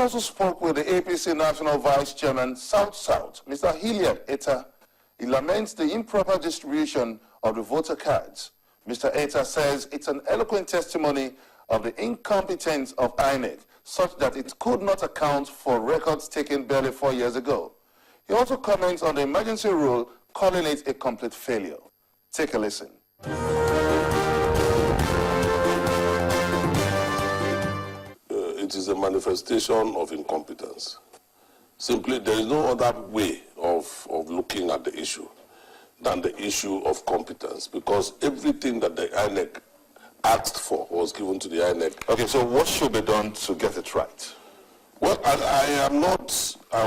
also spoke with the APC National Vice Chairman, South-South, Mr. Hilliard Eta. He laments the improper distribution of the voter cards. Mr. Eta says it's an eloquent testimony of the incompetence of INEC, such that it could not account for records taken barely 4 years ago. He also comments on the emergency rule, calling it a complete failure. Take a listen. It is a manifestation of incompetence. Simply, there is no other way of looking at the issue than the issue of competence, because everything that the INEC asked for was given to the INEC. Okay, so what should be done to get it right? Well, I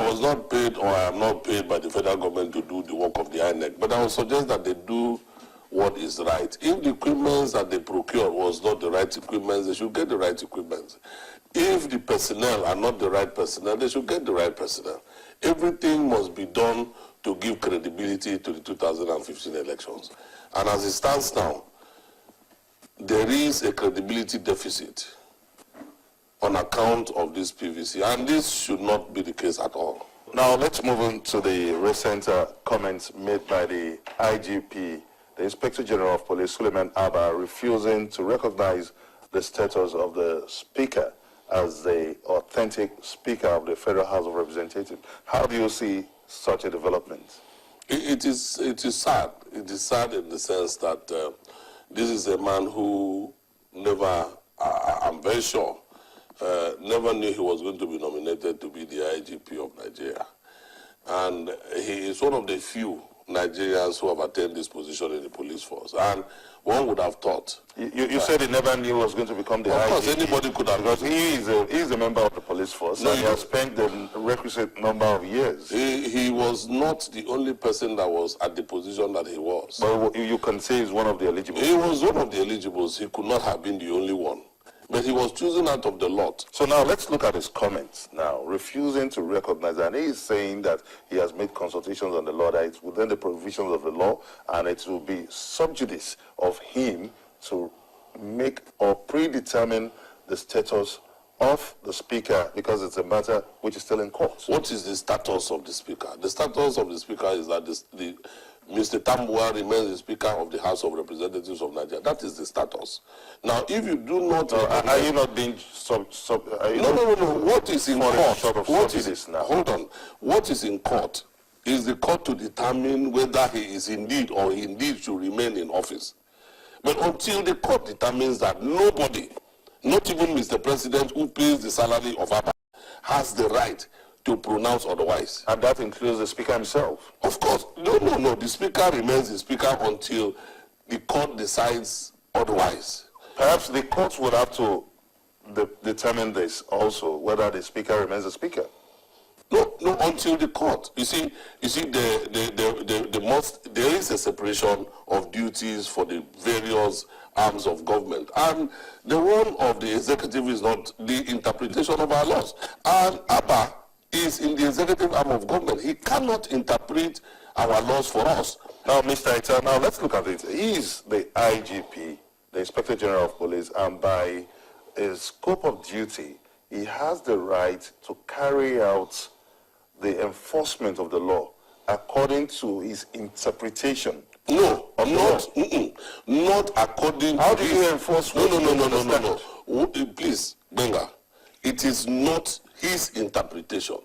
was not paid, or I am not paid by the federal government to do the work of the INEC, but I would suggest that they do what is right. If the equipment that they procured was not the right equipment, they should get the right equipment. If the personnel are not the right personnel, they should get the right personnel. Everything must be done to give credibility to the 2015 elections. And as it stands now, there is a credibility deficit on account of this PVC, and this should not be the case at all. Now let's move on to the recent comments made by the IGP, the Inspector General of Police, Suleiman Abba, refusing to recognize the status of the Speaker as the authentic Speaker of the Federal House of Representatives. How do you see such a development? It is sad. It is sad in the sense that this is a man who never, I'm very sure, never knew he was going to be nominated to be the IGP of Nigeria. And he is one of the few Nigerians who have attained this position in the police force. And one would have thought. You said he never knew he was going to become the IGP. Of course, anybody could have. Because he is a member of the police force, and he has spent the requisite number of years. He was not the only person that was at the position that he was. But you can say he's one of the eligibles. He was one of the eligibles. He could not have been the only one. But he was chosen out of the lot. So now let's look at his comments now, refusing to recognize, and he is saying that he has made consultations on the law, that it's within the provisions of the law, and it will be sub judice of him to make or predetermine the status of the Speaker, because it's a matter which is still in court. What is the status of the Speaker? The status of the Speaker is that Mr. Tambua remains the Speaker of the House of Representatives of Nigeria. That is the status. Now, if you do not... are you not being No. What is in court? What is this now? Hold on. What is in court is the court to determine whether he is indeed or he indeed should remain in office. But until the court determines that nobody, not even Mr. President who pays the salary of APA, has the right to pronounce otherwise. And that includes the Speaker himself? Of course. No. The Speaker remains the Speaker until the court decides otherwise. Perhaps the courts would have to determine this also, whether the Speaker remains the Speaker. No, until the court. You see, there is a separation of duties for the various arms of government, and the role of the executive is not the interpretation of our laws. And ABBA is in the executive arm of government. He cannot interpret our laws for us. Now, Mr. Ita, now let's look at it. He is the IGP, the Inspector General of Police, and by his scope of duty, he has the right to carry out the enforcement of the law according to his interpretation. No, not according to... How do you enforce... No. Please, Benga, it is not his interpretation.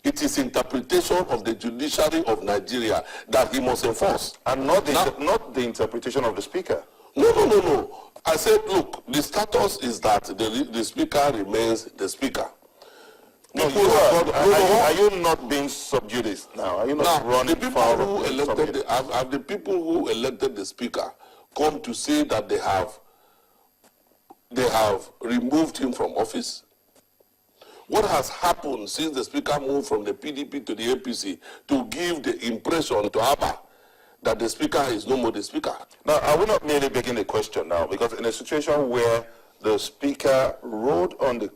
It is interpretation of the judiciary of Nigeria that he must enforce. And not the interpretation of the Speaker. No. I said, look, the status is that the Speaker remains the Speaker. Are you not being sub judice now? Are you not running the people who elected have the people who elected the Speaker come to say that they have removed him from office? What has happened since the Speaker moved from the PDP to the APC to give the impression to ABBA that the Speaker is no more the Speaker? Now, I will not merely begin the question now, because in a situation where the Speaker rode on the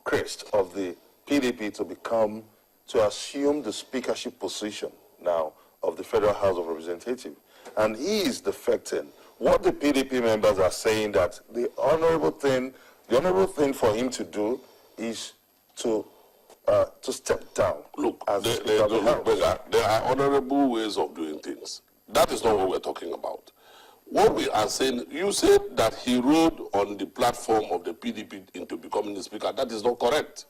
crest of the PDP to assume the speakership position now of the Federal House of Representatives, and he is defecting, what the PDP members are saying that the honorable thing for him to do is to to step down? Look, as there Speaker of the House? there are honorable ways of doing things. That is not what we're talking about. What we are saying, you said that he rode on the platform of the PDP into becoming the Speaker. That is not correct.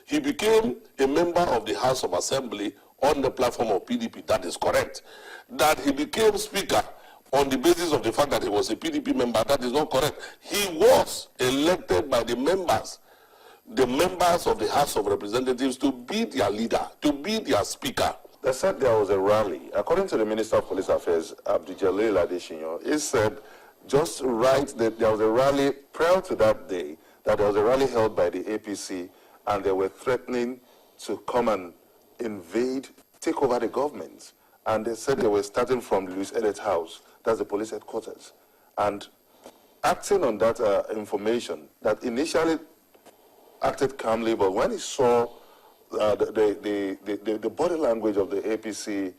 He became a member of the House of Assembly on the platform of PDP. That is correct. That he became Speaker on the basis of the fact that he was a PDP member, that is not correct. He was elected by the members of the House of Representatives to be their leader, to be their Speaker. They said there was a rally. According to the Minister of Police Affairs, Abdul Jalil Adesina, he said just right that there was a rally prior to that day, that there was a rally held by the APC, and they were threatening to come and invade, take over the government. And they said they were starting from Louis Edith House, that's the police headquarters. And acting on that information, that initially acted calmly, but when he saw the body language of the APC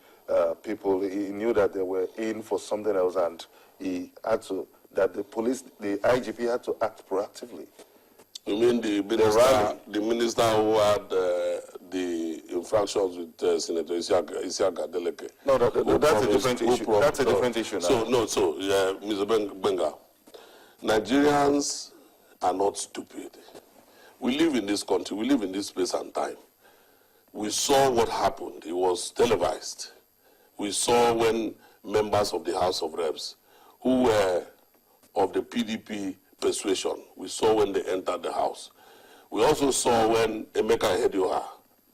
people, he knew that they were in for something else, and he had to, that the police, the IGP had to act proactively. You mean the minister who had the infractions with Senator Isiaka Deleke? No, that's a different issue. That's a different issue now. Mr. Benga, Nigerians are not stupid. We live in this country, we live in this space and time. We saw what happened. It was televised. We saw when members of the House of Reps who were of the PDP persuasion, we saw when they entered the House. We also saw when Emeka Ehedioha,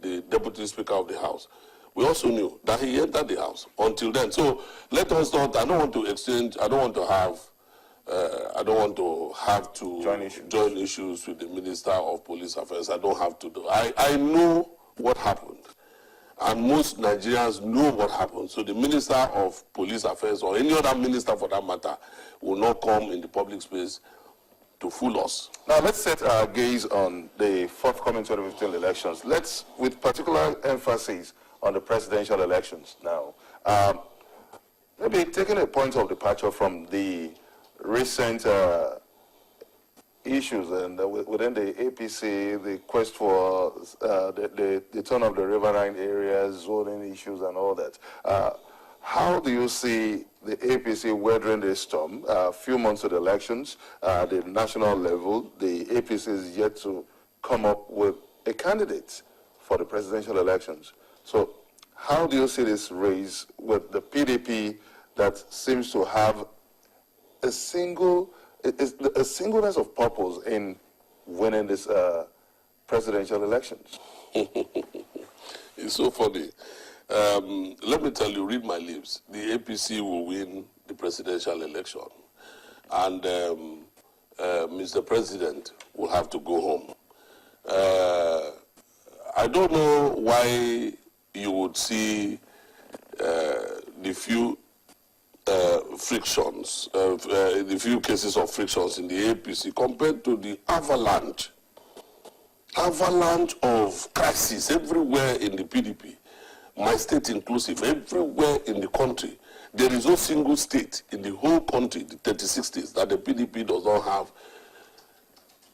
the Deputy Speaker of the House, we also knew that he entered the House until then. So let us not, I don't want to exchange, I don't want to have to join issues with the Minister of Police Affairs. I don't have to do. I know what happened. And most Nigerians know what happened. So the Minister of Police Affairs or any other minister for that matter will not come in the public space to fool us. Now let's set our gaze on the forthcoming 2015 elections. Let's, with particular emphasis on the presidential elections now. Maybe taking a point of departure from the recent issues and within the APC, the quest for the turn of the riverine areas, zoning issues and all that. How do you see the APC weathering this storm? A few months to the elections, the national level, the APC is yet to come up with a candidate for the presidential elections. So how do you see this race with the PDP that seems to have a singleness of purpose in winning this presidential elections? It's so funny. Let me tell you, read my lips. The APC will win the presidential election. And Mr. President will have to go home. I don't know why you would see the few frictions, the few cases of frictions in the APC compared to the avalanche of crises everywhere in the PDP, my state inclusive, everywhere in the country. There is no single state in the whole country, the 36 states, that the PDP does not have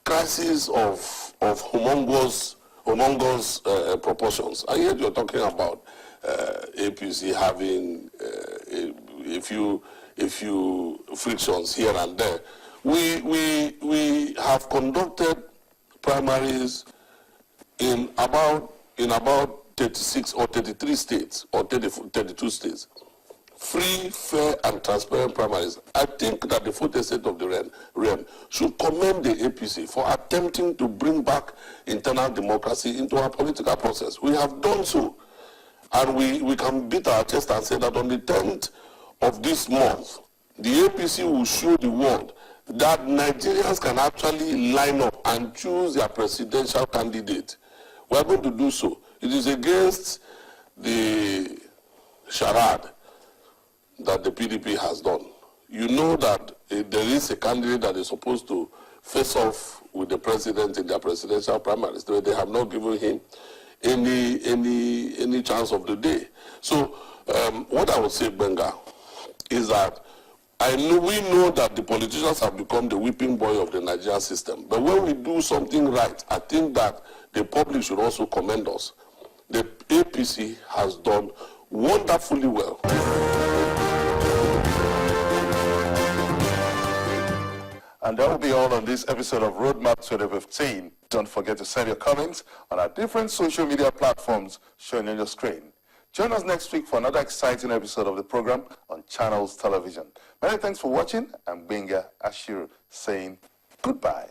crises of humongous proportions. And yet you're talking about APC having a few frictions here and there. We have conducted primaries in about 36 or 33 states or 32 states. Free, fair, and transparent primaries. I think that the 40th state of the realm should commend the APC for attempting to bring back internal democracy into our political process. We have done so. And we can beat our chest and say that on the 10th of this month, the APC will show the world that Nigerians can actually line up and choose their presidential candidate. We are going to do so. It is against the charade that the PDP has done. You know that there is a candidate that is supposed to face off with the president in their presidential primaries. They have not given him any chance of the day. So what I would say, Benga, is that we know that the politicians have become the whipping boy of the Nigerian system. But when we do something right, I think that the public should also commend us. The APC has done wonderfully well. And that will be all on this episode of Roadmap 2015. Don't forget to send your comments on our different social media platforms shown on your screen. Join us next week for another exciting episode of the program on Channels Television. Many thanks for watching. I'm Benga Ashiru saying goodbye.